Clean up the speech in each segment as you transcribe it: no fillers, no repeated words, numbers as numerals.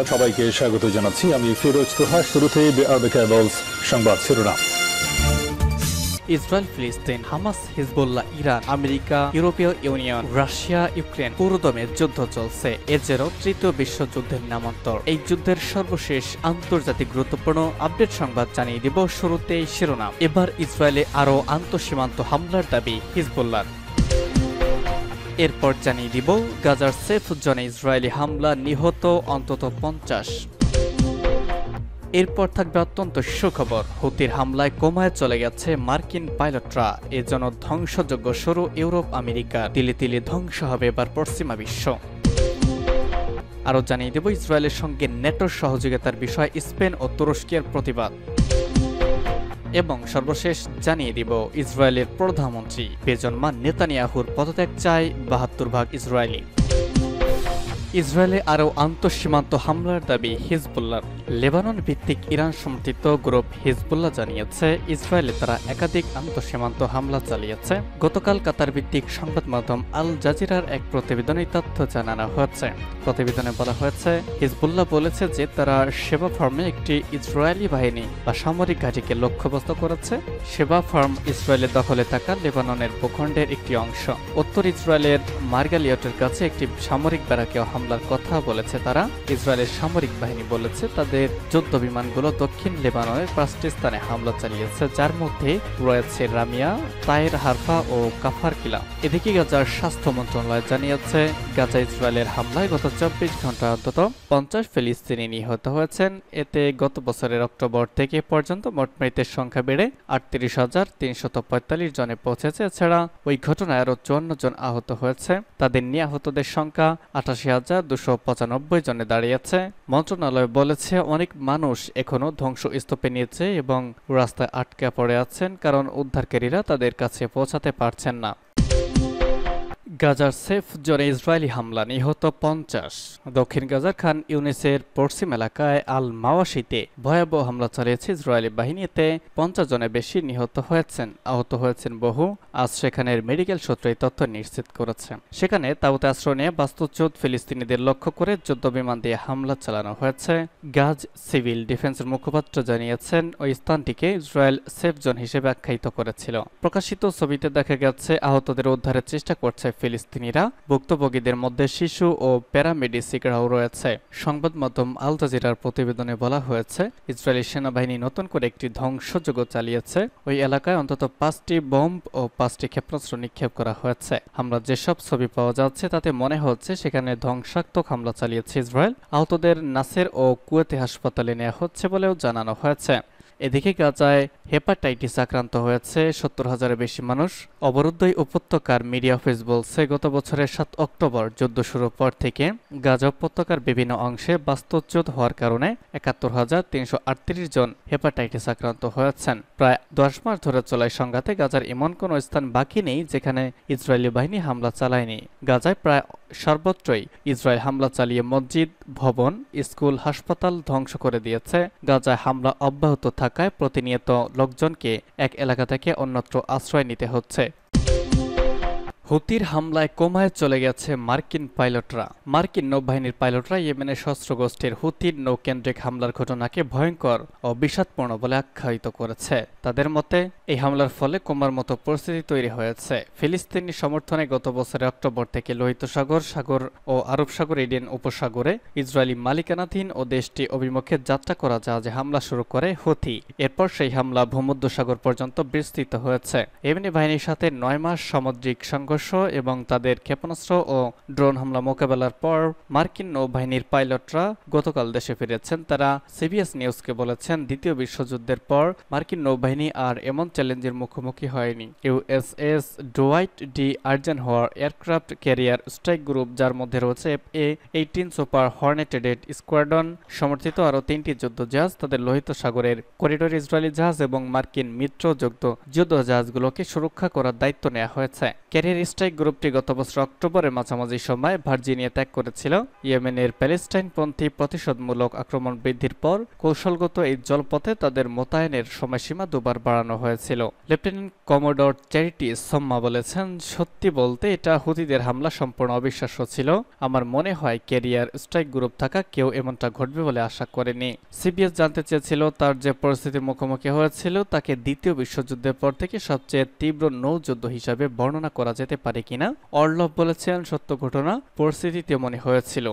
সংবাদ সবাইকে স্বাগত জানাচ্ছি। আমি ফিরোজ তোহা। শুরুতেই সংবাদ শিরোনাম। ইসরায়েল, ফিলিস্তিন, হামাস, হিজবুল্লাহ, ইরান, আমেরিকা, ইউরোপীয় ইউনিয়ন, রাশিয়া, ইউক্রেন পুরোদমে যুদ্ধ চলছে। এর জেরও তৃতীয় বিশ্বযুদ্ধের নামান্তর। এই যুদ্ধের সর্বশেষ আন্তর্জাতিক গুরুত্বপূর্ণ আপডেট সংবাদ জানিয়ে দিব। শুরুতেই শিরোনাম। এবার ইসরায়েলে আরও আন্তঃসীমান্ত হামলার দাবি হিজবুল্লাহর। এরপর জানিয়ে দিব গাজার সেফ জোনে ইসরায়েলি হামলা, নিহত অন্তত 50। এরপর থাকবে অত্যন্ত সুখবর, হুতির হামলায় কোমায় চলে গেছে মার্কিন পাইলটরা। এজন্য ধ্বংসযজ্ঞ শুরু ইউরোপ, আমেরিকা। তিলে তিলে ধ্বংস হবে এবার পশ্চিমা বিশ্ব। আরও জানিয়ে দেব ইসরায়েলের সঙ্গে নেটোর সহযোগিতার বিষয়ে স্পেন ও তুরস্কের প্রতিবাদ। এবং সর্বশেষ জানিয়ে দিব ইসরায়েলের প্রধানমন্ত্রী বেঞ্জামিন নেতানিয়াহুর পদত্যাগ চায় ৭২ ভাগ ইসরায়েলি। ইসরায়েলে আরও আন্তঃসীমান্ত হামলার দাবি হিজবুল্লাহর। লেবানন ভিত্তিক ইরান সমর্থিত গ্রুপ হিজবুল্লাহ জানিয়েছে ইসরায়েলে তারা একাধিক আন্তঃসীমান্ত হামলা চালিয়েছে। গতকাল কাতার ভিত্তিক সংবাদ মাধ্যম আল জাজিরার এক প্রতিবেদনে তথ্য জানানো হয়েছে। প্রতিবেদনে বলা হয়েছে হিজবুল্লাহ বলেছে যে তারা শেবা ফার্মে একটি ইসরায়েলি বাহিনী বা সামরিক ঘাঁটিকে লক্ষ্যবস্তু করেছে। শেবা ফার্ম ইসরায়েলের দখলে থাকা লেবাননের ভূখণ্ডের একটি অংশ। উত্তর ইসরায়েলের মার্গালিয়টের কাছে একটি সামরিক ব্যারাকেও হামলার কথা বলেছে তারা। ইসরায়েলের সামরিক বাহিনী বলেছে তাদের যুদ্ধ বিমানগুলো দক্ষিণ লেবাননের 5টি স্থানে হামলা চালিয়েছে, যার মধ্যে রয়েছে রামিয়া, তায়ের হারফা ও কাফার কিলা। এদিকে গাজার স্বাস্থ্য মন্ত্রণালয় জানিয়েছে গাজা ইসরায়েলের হামলায় গত 24 ঘন্টায় অন্তত 50 ফিলিস্তিনি নিহত হয়েছেন। এতে গত বছরের অক্টোবর থেকে পর্যন্ত মোট মৃতের সংখ্যা বেড়ে 38,345 জনে পৌঁছেছে। এছাড়া ওই ঘটনায় আরও 54 জন আহত হয়েছে। তাদের নিয়ে আহতদের সংখ্যা 88,295 জনে দাঁড়িয়েছে। মন্ত্রণালয় বলেছে অনেক মানুষ এখনও ধ্বংসস্তূপে নিয়েছে এবং রাস্তায় আটকে পড়ে আছেন, কারণ উদ্ধারকারীরা তাদের কাছে পৌঁছাতে পারছেন না। গাজার সেফ জোনে ইসরায়েলি হামলা, নিহত 50। দক্ষিণ গাজার খান ইউনিসের পশ্চিম এলাকায় আল মাওয়াশিতে ভয়াবহ হামলা চালিয়েছে ইসরায়েলি বাহিনী। এতে 50 জনের বেশি নিহত হয়েছেন, আহত হয়েছেন বহু। আজ সেখানের মেডিকেল সূত্র এই তথ্য নিশ্চিত করেছে। সেখানে তাঁবুতে আশ্রয় নিয়ে বাস্তুচ্যুত ফিলিস্তিনিদের লক্ষ্য করে যুদ্ধ বিমান দিয়ে হামলা চালানো হয়েছে। গাজ সিভিল ডিফেন্সের মুখপাত্র জানিয়েছেন ওই স্থানটিকে ইসরায়েল সেফ জোন হিসেবে আখ্যায়িত করেছিল। প্রকাশিত ছবিতে দেখা গেছে আহতদের উদ্ধারের চেষ্টা করছে ফিলিস্তিনিরা। ভুক্তভোগীদের মধ্যে শিশু ও প্যারামেডিসিকরাও রয়েছে। সংবাদ মাধ্যম আল জাজিরার প্রতিবেদনে বলা হয়েছে ইসরায়েলি সেনাবাহিনী নতুন করে একটি ধ্বংসযজ্ঞ চালিয়েছে। ওই এলাকায় অন্তত 5টি বোম্ব ও 5টি ক্ষেপণাস্ত্র নিক্ষেপ করা হয়েছে। আমরা যেসব ছবি পাওয়া যাচ্ছে তাতে মনে হচ্ছে সেখানে ধ্বংসাত্মক হামলা চালিয়েছে ইসরায়েল। আহতদের নাসের ও কুয়েতে হাসপাতালে নেওয়া হচ্ছে বলেও জানানো হয়েছে। এদিকে গাজায় হেপাটাইটিস আক্রান্ত হয়েছে 70,000-এর বেশি মানুষ। অবরুদ্ধ উপত্যকার মিডিয়া অফিস বলছে গত বছরের 7 অক্টোবর যুদ্ধ শুরুর পর থেকে গাজা উপত্যকার বিভিন্ন অংশে বাস্তুচ্যুত হওয়ার কারণে 71,338 জন হেপাটাইটিস আক্রান্ত হয়েছেন। প্রায় 10 মাস ধরে চলা সংঘাতে গাজার এমন কোনো স্থান বাকি নেই যেখানে ইসরায়েলি বাহিনী হামলা চালায়নি। গাজায় প্রায় সর্বত্রই ইসরায়েল হামলা চালিয়ে মসজিদ, ভবন, স্কুল, হাসপাতাল ধ্বংস করে দিয়েছে। গাজায় হামলা অব্যাহত থাকায় প্রতিনিয়ত লোকজনকে এক এলাকা থেকে অন্যত্র আশ্রয় নিতে হচ্ছে। হুতির হামলায় কোমায় চলে গেছে মার্কিন পাইলটরা। মার্কিন নৌবাহিনীর পাইলটরা ইয়েমেনের সশস্ত্র গোষ্ঠীর হুতির নৌকেন্দ্রিক হামলার ঘটনাকে ভয়ঙ্কর ও বিষাদপূর্ণ বলে আখ্যায়িত করেছে। তাদের মতে এই হামলার ফলে কোমার মতো পরিস্থিতি তৈরি হয়েছে। ফিলিস্তিনি সমর্থনে গত বছরের অক্টোবর থেকে লোহিত সাগর ও আরব সাগর, এডেন উপসাগরে ইসরায়েলি মালিকানাধীন ও দেশটি অভিমুখে যাত্রা করা জাহাজে হামলা শুরু করে হুতি। এরপর সেই হামলা ভূমধ্যসাগর পর্যন্ত বিস্তৃত হয়েছে। ইয়েমেনি বাহিনীর সাথে 9 মাস সামুদ্রিক সংঘর্ষ এবং তাদের ক্ষেপণাস্ত্র ও ড্রোন হামলা মোকাবেলার পর মার্কিন নৌবাহিনীর পাইলটরা গতকাল দেশে ফিরেছেন। তারা সিবিএস নিউজকে বলেছেন দ্বিতীয় বিশ্বযুদ্ধের পর মার্কিন নৌবাহিনী আর এমন চ্যালেঞ্জের মুখোমুখি হয়নি। USS Dwight D Eisenhower aircraft carrier strike group, যার মধ্যে রয়েছে F/A-18 সুপার হর্নেটেড স্কোয়াড্রন সমর্থিত আরও 3টি যুদ্ধ জাহাজ, তাদের লোহিত সাগরের করিডোর ইসরায়েলি জাহাজ এবং মার্কিন মিত্র যুদ্ধ জাহাজগুলোকে সুরক্ষা করার দায়িত্ব নেওয়া হয়েছে। ক্যারিয়ার স্ট্রাইক গ্রুপটি গত বছর অক্টোবরের মাঝামাঝি সময় ভার্জিনিয়া ত্যাগ করেছিল। ইয়েমেনের প্যালেস্টাইনপন্থী প্রতিশোধমূলক আক্রমণ বৃদ্ধির পর কৌশলগত এই জলপথে তাদের মোতায়েনের সময়সীমা দুবার বাড়ানো হয়েছিল। লেফটেন্যান্ট কমোডর চ্যারিটি সোম্মা বলেছেন, সত্যি বলতে এটা হুতিদের হামলা সম্পূর্ণ অবিশ্বাস্য ছিল। আমার মনে হয় ক্যারিয়ার স্ট্রাইক গ্রুপ থাকা কেউ এমনটা ঘটবে বলে আশা করেনি। সিবিএস জানতে চেয়েছিল তার যে পরিস্থিতির মুখোমুখি হয়েছিল তাকে দ্বিতীয় বিশ্বযুদ্ধের পর থেকে সবচেয়ে তীব্র নৌযুদ্ধ হিসাবে বর্ণনা করা যেতে পারে কিনা। অর্লভ বলেছেন, সত্য ঘটনা, পরিস্থিতি তেমনই হয়েছিল।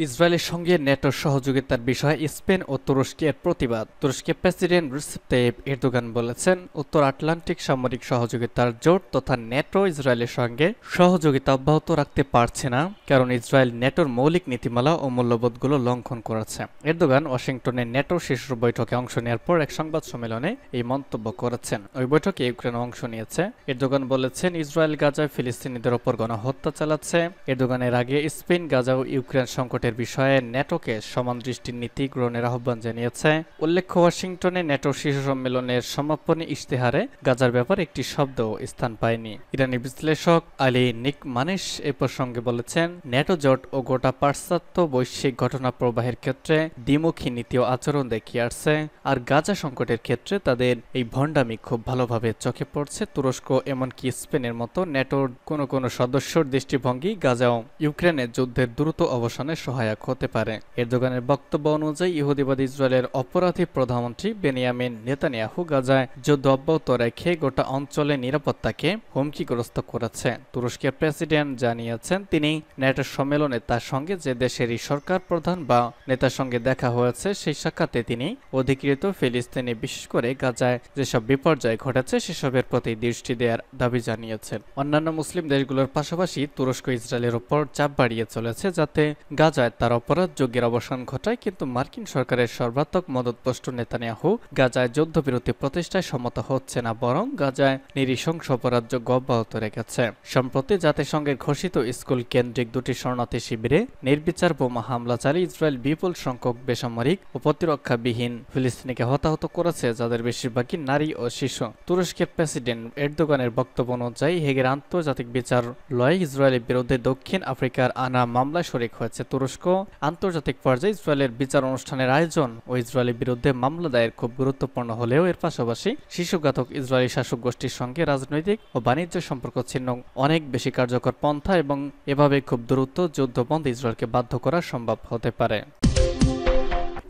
ইসরায়েলের সঙ্গে নেটোর সহযোগিতার বিষয়ে স্পেন ও তুরস্কের প্রতিবাদ। তুরস্কের প্রেসিডেন্ট রিসেপ তাইয়িপ এরদোগান বলেছেন, উত্তর আটলান্টিক সামরিক সহযোগিতার জোট তথা নেটো ইসরায়েলের সঙ্গে সহযোগিতা অব্যাহত রাখতে পারছে না, কারণ ইসরায়েল নেটোর মৌলিক নীতিমালা ও মূল্যবোধগুলো লঙ্ঘন করেছে। এরদোগান ওয়াশিংটনে নেটো শীর্ষ বৈঠকে অংশ নেওয়ার পর এক সংবাদ সম্মেলনে এই মন্তব্য করেছেন। ওই বৈঠকে ইউক্রেন অংশ নিয়েছে। এরদোগান বলেছেন, ইসরায়েল গাজায় ফিলিস্তিনিদের ওপর গণহত্যা চালাচ্ছে। এরদোগানের আগে স্পেন গাজা ও ইউক্রেন সংকটের বিষয়ে নেটোকে সমান দৃষ্টির নীতি গ্রহণের আহ্বান জানিয়েছে। উল্লেখ্য, ওয়াশিংটনে নেটো শীর্ষ সম্মেলনের সমাপনী ইশতেহারে গাজার ব্যাপারে একটি শব্দও স্থান পায়নি। ইরানি বিশ্লেষক আলী নিকমানিশ এ প্রসঙ্গে বলেছেন, নেটো জোট ও গোটা পাশ্চাত্য বৈশ্বিক ঘটনা প্রবাহের ক্ষেত্রে দ্বিমুখী নীতি ও আচরণ দেখিয়ে আসছে, আর গাজা সংকটের ক্ষেত্রে তাদের এই ভণ্ডামি খুব ভালোভাবে চোখে পড়ছে। তুরস্ক এমনকি স্পেনের মতো নেটোর কোনো সদস্যর দৃষ্টিভঙ্গি গাজা ও ইউক্রেনের যুদ্ধের দ্রুত অবসানে সহায়ক হতে পারে। এরদোগানের বক্তব্য অনুযায়ী ইহুদিবাদী ইসরায়েলের অপরাধী প্রধানমন্ত্রী বেনিয়ামিন নেতানিয়াহু গাজায় যুদ্ধ অব্যাহত রেখে গোটা অঞ্চলের নিরাপত্তাকে হুমকিগ্রস্ত করেছে। তুরস্কের প্রেসিডেন্ট জানিয়েছেন, তিনি নেটোর সম্মেলনে তার সঙ্গে যে দেশেরই সরকার প্রধান বা নেতার সঙ্গে দেখা হয়েছে সেই সাক্ষাতে তিনি অধিকৃত ফিলিস্তিনি বিশেষ করে গাজায় যেসব বিপর্যয় ঘটেছে সেসবের প্রতি দৃষ্টি দেওয়ার দাবি জানিয়েছেন। অন্যান্য মুসলিম দেশগুলোর পাশাপাশি তুরস্ক ইসরায়েলের উপর চাপ বাড়িয়ে চলেছে যাতে গাজায় তার অপরাধ যজ্ঞের অবসান ঘটায়, কিন্তু মার্কিন সরকারের সর্বাত্মক মদতপুষ্ট নেতানিয়াহু গাজায় যুদ্ধবিরতি প্রতিষ্ঠায় সম্মত হচ্ছে না, বরং গাজায় নৃশংস অপরাধযোগ্য অব্যাহত রেখেছে। সম্প্রতি জাতিসংঘের ঘোষিত স্কুল কেন্দ্রিক দুটি শরণার্থী শিবিরে নির্বিচার বোমা হামলা চালিয়ে ইসরায়েল বিপুল সংখ্যক বেসামরিক ও প্রতিরক্ষাবিহীন ফিলিস্তিনিকে হতাহত করেছে, যাদের বেশিরভাগই নারী ও শিশু। তুরস্কের প্রেসিডেন্ট এরদোগানের বক্তব্য অনুযায়ী হেগের আন্তর্জাতিক বিচারালয় ইসরায়েলের বিরুদ্ধে দক্ষিণ আফ্রিকার আনা মামলায় শরিক হয়েছে। তুরস্ক আন্তর্জাতিক পর্যায়ে ইসরায়েলের বিচার অনুষ্ঠানের আয়োজন ও ইসরায়েলের বিরুদ্ধে মামলা দায়ের খুব গুরুত্বপূর্ণ হলেও এর পাশাপাশি শিশুঘাতক ইসরায়েলি শাসক গোষ্ঠীর সঙ্গে রাজনৈতিক ও বাণিজ্য সম্পর্ক ছিন্ন অনেক বেশি কার্যকর পন্থা এবং এভাবে খুব দ্রুত যুদ্ধবন্ধ ইসরায়েলকে বাধ্য করা সম্ভব হতে পারে।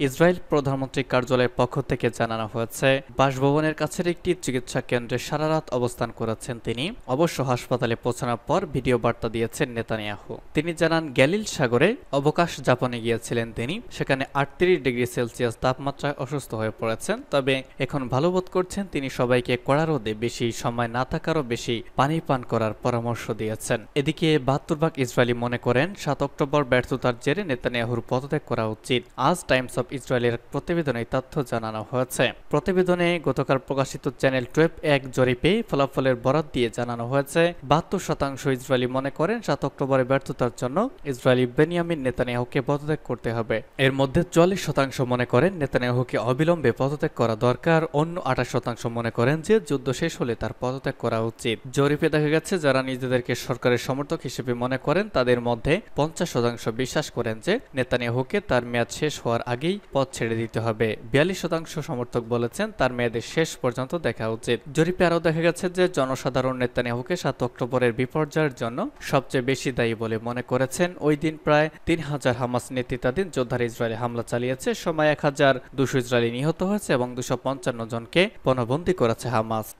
ইসরায়েল প্রধানমন্ত্রী কার্যালয়ের পক্ষ থেকে জানানো হয়েছে, বাসভবনের কাছের একটি চিকিৎসা কেন্দ্রে সারা রাত অবস্থান করেছেন তিনি। অবশ্য হাসপাতালে পৌঁছানোর পর ভিডিও বার্তা দিয়েছেন নেতানিয়াহু। তিনি জানান, গ্যালিল সাগরে অবকাশ যাপনে গিয়েছিলেন তিনি। সেখানে 38 ডিগ্রি সেলসিয়াস তাপমাত্রায় অসুস্থ হয়ে পড়েছেন, তবে এখন ভালো বোধ করছেন। তিনি সবাইকে কড়া রোদে বেশি সময় না থাকারও বেশি পানি পান করার পরামর্শ দিয়েছেন। এদিকে 72 ভাগ ইসরায়েলি মনে করেন 7 অক্টোবর ব্যর্থতার জেরে নেতানিয়াহুর পদত্যাগ করা উচিত। আজ টাইমস অফ ইসরায়েলের প্রতিবেদনে তথ্য জানানো হয়েছে। প্রতিবেদনে গতকাল প্রকাশিত চ্যানেল 12 এক জরিপে ফলাফলের বরাত দিয়ে জানানো হয়েছে, 72% ইসরায়েলি মনে করেন 7 অক্টোবরের ব্যর্থতার জন্য ইসরায়েলি বেনিয়ামিন নেতানিয়াহুকে পদত্যাগ করতে হবে। এর মধ্যে 44% মনে করেন নেতানিয়াহুকে অবিলম্বে পদত্যাগ করা দরকার। অন্য 28% মনে করেন যে যুদ্ধ শেষ হলে তার পদত্যাগ করা উচিত। জরিপে দেখা গেছে, যারা নিজেদেরকে সরকারের সমর্থক হিসেবে মনে করেন তাদের মধ্যে 50% বিশ্বাস করেন যে নেতানিয়াহুকে তার মেয়াদ শেষ হওয়ার আগেই পদ ছেড়ে দিতে হবে। 42% সমর্থক বলেছেন তার মেয়াদের শেষ পর্যন্ত দেখা উচিত। জরিপে আরও দেখা গেছে যে জনসাধারণ নেতানিয়াহুকে 7 অক্টোবরের বিপর্যয়ের জন্য সবচেয়ে বেশি দায়ী বলে মনে করেছেন। ওই দিন প্রায় 3000 হামাস নেতৃত্বাধীন যোদ্ধারা ইসরায়েলে হামলা চালিয়েছে। সময় 1200 ইসরায়েলি নিহত হয়েছে এবং 255 জনকে পণবন্দী করেছে হামাস।